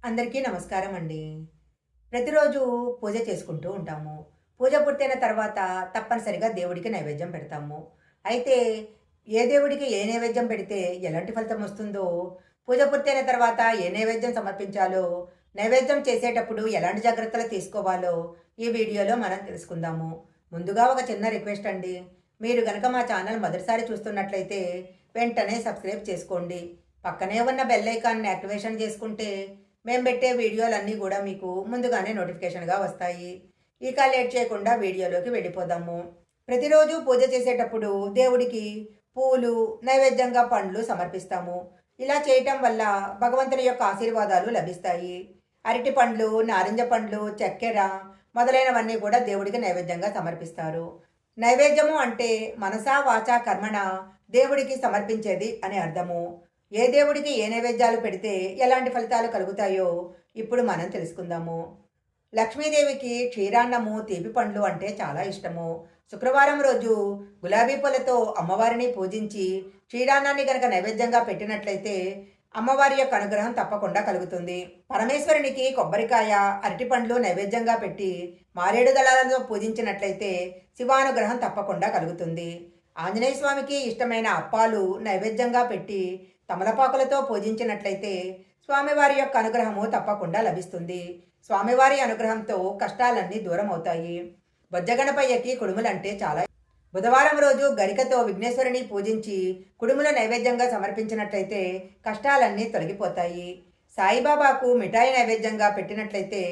అందరికీ నమస్కారం అండి. ప్రతిరోజు పూజ చేసుకుంటూ ఉంటాము. పూజ పూర్తయిన తర్వాత తప్పనిసరిగా దేవుడికి నైవేద్యం పెడతాము. అయితే ఏ దేవుడికి ఏ నైవేద్యం పెడితే ఎలాంటి ఫలితం వస్తుందో, పూజ పూర్తయిన తర్వాత ఏ నైవేద్యం సమర్పించాలో, నైవేద్యం చేసేటప్పుడు ఎలాంటి జాగ్రత్తలు తీసుకోవాలో ఈ వీడియోలో మనం తెలుసుకుందాము. ముందుగా ఒక చిన్న రిక్వెస్ట్ అండి. మీరు గనక మా ఛానల్ మొదటిసారి చూస్తున్నట్లయితే వెంటనే సబ్స్క్రైబ్ చేసుకోండి. పక్కనే ఉన్న బెల్ ఐకాన్‌ని యాక్టివేషన్ చేసుకుంటే మేము పెట్టే వీడియోలన్నీ కూడా మీకు ముందుగానే నోటిఫికేషన్గా వస్తాయి. ఇక లేట్ చేయకుండా వీడియోలోకి వెళ్ళిపోదాము. ప్రతిరోజు పూజ చేసేటప్పుడు దేవుడికి పూలు, నైవేద్యంగా పండ్లు సమర్పిస్తాము. ఇలా చేయటం వల్ల భగవంతుని యొక్క ఆశీర్వాదాలు లభిస్తాయి. అరటి పండ్లు, నారింజ పండ్లు, చక్కెర మొదలైనవన్నీ కూడా దేవుడికి నైవేద్యంగా సమర్పిస్తారు. నైవేద్యము అంటే మనసా వాచా కర్మణ దేవుడికి సమర్పించేది అని అర్థము. ఏ దేవుడికి ఏ నైవేద్యాలు పెడితే ఎలాంటి ఫలితాలు కలుగుతాయో ఇప్పుడు మనం తెలుసుకుందాము. లక్ష్మీదేవికి క్షీరాన్నము, తీపి పండ్లు అంటే చాలా ఇష్టము. శుక్రవారం రోజు గులాబీ పూలతో అమ్మవారిని పూజించి క్షీరాన్నాన్ని గనక నైవేద్యంగా పెట్టినట్లయితే అమ్మవారి యొక్క అనుగ్రహం తప్పకుండా కలుగుతుంది. పరమేశ్వరునికి కొబ్బరికాయ, అరటిపండ్లు నైవేద్యంగా పెట్టి మారేడు దళాలతో పూజించినట్లయితే శివానుగ్రహం తప్పకుండా కలుగుతుంది. ఆంజనేయ స్వామికి ఇష్టమైన అప్పాలు నైవేద్యంగా పెట్టి తమలపాకులతో పూజించినట్లయితే స్వామివారి యొక్క అనుగ్రహము తప్పకుండా లభిస్తుంది. స్వామివారి అనుగ్రహంతో కష్టాలన్నీ దూరం అవుతాయి. బొజ్జగణపయ్యకి కుడుములంటే చాలా. బుధవారం రోజు గరికతో విఘ్నేశ్వరుని పూజించి కుడుముల నైవేద్యంగా సమర్పించినట్లయితే కష్టాలన్నీ తొలగిపోతాయి. సాయిబాబాకు మిఠాయి నైవేద్యంగా పెట్టినట్లయితే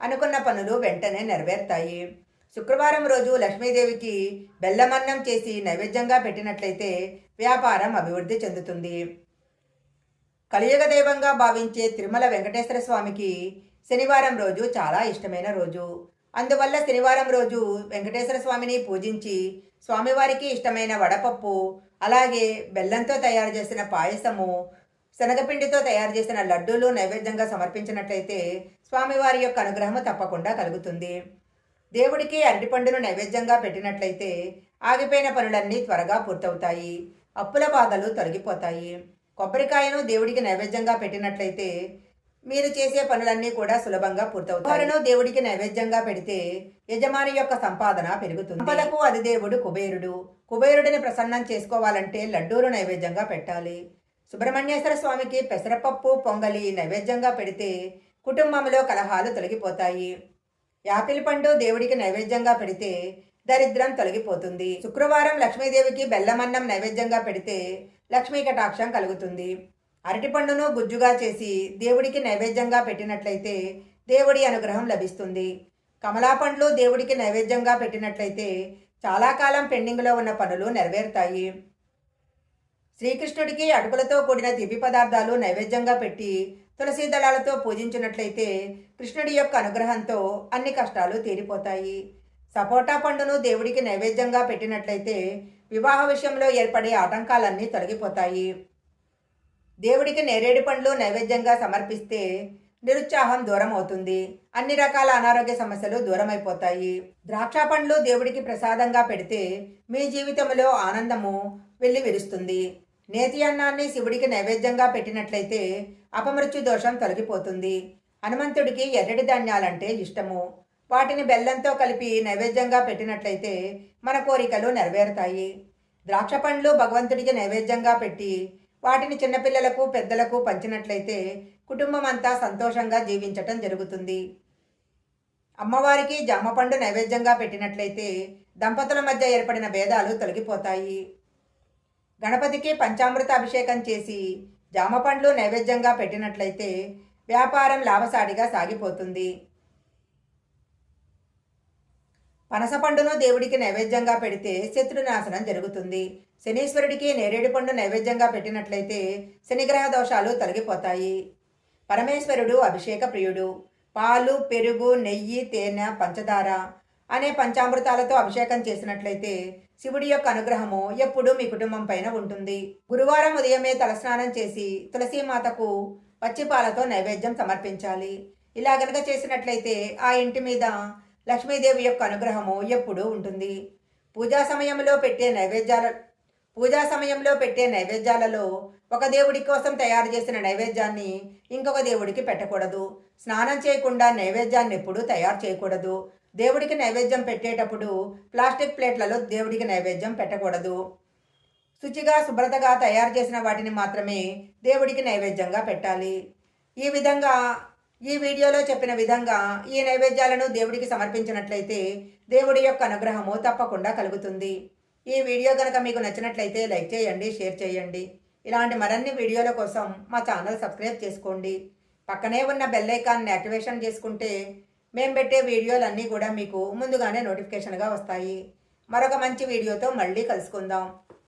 అనుకున్న పనులు వెంటనే నెరవేరుతాయి. శుక్రవారం రోజు లక్ష్మీదేవికి బెల్లమన్నం చేసి నైవేద్యంగా పెట్టినట్లయితే వ్యాపారం అభివృద్ధి చెందుతుంది. కలియుగ దైవంగా భావించే తిరుమల వెంకటేశ్వర స్వామికి శనివారం రోజు చాలా ఇష్టమైన రోజు. అందువల్ల శనివారం రోజు వెంకటేశ్వర స్వామిని పూజించి స్వామివారికి ఇష్టమైన వడపప్పు, అలాగే బెల్లంతో తయారు చేసిన పాయసము, శనగపిండితో తయారు చేసిన లడ్డూలు నైవేద్యంగా సమర్పించినట్లయితే స్వామివారి యొక్క అనుగ్రహము తప్పకుండా కలుగుతుంది. దేవుడికి అరటిపండును నైవేద్యంగా పెట్టినట్లయితే ఆగిపోయిన పనులన్నీ త్వరగా పూర్తవుతాయి. అప్పుల బాధలు తొలగిపోతాయి. కొబ్బరికాయను దేవుడికి నైవేద్యంగా పెట్టినట్లయితే మీరు చేసే పనులన్నీ కూడా సులభంగా పూర్తవుతాయి. దేవుడికి నైవేద్యంగా పెడితే యజమాని యొక్క సంపాదన పెరుగుతుంది. సంపదకు అది దేవుడు కుబేరుడు. కుబేరుడిని ప్రసన్నం చేసుకోవాలంటే లడ్డూలు నైవేద్యంగా పెట్టాలి. సుబ్రహ్మణ్యేశ్వర స్వామికి పెసరపప్పు, పొంగలి నైవేద్యంగా పెడితే కుటుంబంలో కలహాలు తొలగిపోతాయి. యాపిల్ పండు దేవుడికి నైవేద్యంగా పెడితే దరిద్రం తొలగిపోతుంది. శుక్రవారం లక్ష్మీదేవికి బెల్లమన్నం నైవేద్యంగా పెడితే లక్ష్మీ కటాక్షం కలుగుతుంది. అరటిపండును గుజ్జుగా చేసి దేవుడికి నైవేద్యంగా పెట్టినట్లయితే దేవుడి అనుగ్రహం లభిస్తుంది. కమలా పండ్లు దేవుడికి నైవేద్యంగా పెట్టినట్లయితే చాలా కాలం పెండింగ్లో ఉన్న పనులు నెరవేరుతాయి. శ్రీకృష్ణుడికి అటుకులతో కూడిన తీపి పదార్థాలు నైవేద్యంగా పెట్టి తులసి దళాలతో పూజించినట్లయితే కృష్ణుడి యొక్క అనుగ్రహంతో అన్ని కష్టాలు తీరిపోతాయి. సపోటా పండును దేవుడికి నైవేద్యంగా పెట్టినట్లయితే వివాహ విషయంలో ఏర్పడే ఆటంకాలన్నీ తొలగిపోతాయి. దేవుడికి నేరేడు పండ్లు నైవేద్యంగా సమర్పిస్తే నిరుత్సాహం దూరం అవుతుంది. అన్ని రకాల అనారోగ్య సమస్యలు దూరమైపోతాయి. ద్రాక్ష పండ్లు దేవుడికి ప్రసాదంగా పెడితే మీ జీవితంలో ఆనందము వెళ్ళి విరుస్తుంది. నేతి అన్నాన్ని శివుడికి నైవేద్యంగా పెట్టినట్లయితే అపమృత్యు దోషం తొలగిపోతుంది. హనుమంతుడికి ఎర్రటి ధాన్యాలంటే ఇష్టము. వాటిని బెల్లంతో కలిపి నైవేద్యంగా పెట్టినట్లయితే మన కోరికలు నెరవేరుతాయి. ద్రాక్ష పండ్లు భగవంతుడికి నైవేద్యంగా పెట్టి వాటిని చిన్నపిల్లలకు, పెద్దలకు పంచినట్లయితే కుటుంబం అంతా సంతోషంగా జీవించటం జరుగుతుంది. అమ్మవారికి జామపండు నైవేద్యంగా పెట్టినట్లయితే దంపతుల మధ్య ఏర్పడిన భేదాలు తొలగిపోతాయి. గణపతికి పంచామృత అభిషేకం చేసి జామపండ్లు నైవేద్యంగా పెట్టినట్లయితే వ్యాపారం లాభసాటిగా సాగిపోతుంది. పనసపండును దేవుడికి నైవేద్యంగా పెడితే శత్రునాశనం జరుగుతుంది. శనీశ్వరుడికి నేరేడు పండు నైవేద్యంగా పెట్టినట్లయితే శనిగ్రహ దోషాలు తొలగిపోతాయి. పరమేశ్వరుడు అభిషేక ప్రియుడు. పాలు, పెరుగు, నెయ్యి, తేనె, పంచదార అనే పంచామృతాలతో అభిషేకం చేసినట్లయితే శివుడి యొక్క అనుగ్రహము ఎప్పుడూ మీ కుటుంబం పైన ఉంటుంది. గురువారం ఉదయమే తలస్నానం చేసి తులసీమాతకు పచ్చిపాలతో నైవేద్యం సమర్పించాలి. ఇలా గనక చేసినట్లయితే ఆ ఇంటి మీద లక్ష్మీదేవి యొక్క అనుగ్రహము ఎప్పుడూ ఉంటుంది. పూజా సమయంలో పెట్టే నైవేద్యాలలో ఒక దేవుడి కోసం తయారు చేసిన నైవేద్యాన్ని ఇంకొక దేవుడికి పెట్టకూడదు. స్నానం చేయకుండా నైవేద్యాన్ని ఎప్పుడూ తయారు చేయకూడదు. దేవుడికి నైవేద్యం పెట్టేటప్పుడు ప్లాస్టిక్ ప్లేట్లలో దేవుడికి నైవేద్యం పెట్టకూడదు. శుచిగా శుభ్రతగా తయారు చేసిన వాటిని మాత్రమే దేవుడికి నైవేద్యంగా పెట్టాలి. ఈ విధంగా ఈ వీడియోలో చెప్పిన విధంగా ఈ నైవేద్యాలను దేవుడికి సమర్పించినట్లయితే దేవుడి యొక్క అనుగ్రహము తప్పకుండా కలుగుతుంది. ఈ వీడియో కనుక మీకు నచ్చినట్లయితే లైక్ చేయండి, షేర్ చేయండి. ఇలాంటి మరిన్ని వీడియోల కోసం మా ఛానల్ సబ్స్క్రైబ్ చేసుకోండి. పక్కనే ఉన్న బెల్ ఐకాన్ని యాక్టివేషన్ చేసుకుంటే మేము పెట్టే వీడియోలన్నీ కూడా మీకు ముందుగానే నోటిఫికేషన్గా వస్తాయి. మరొక మంచి వీడియోతో మళ్ళీ కలుసుకుందాం.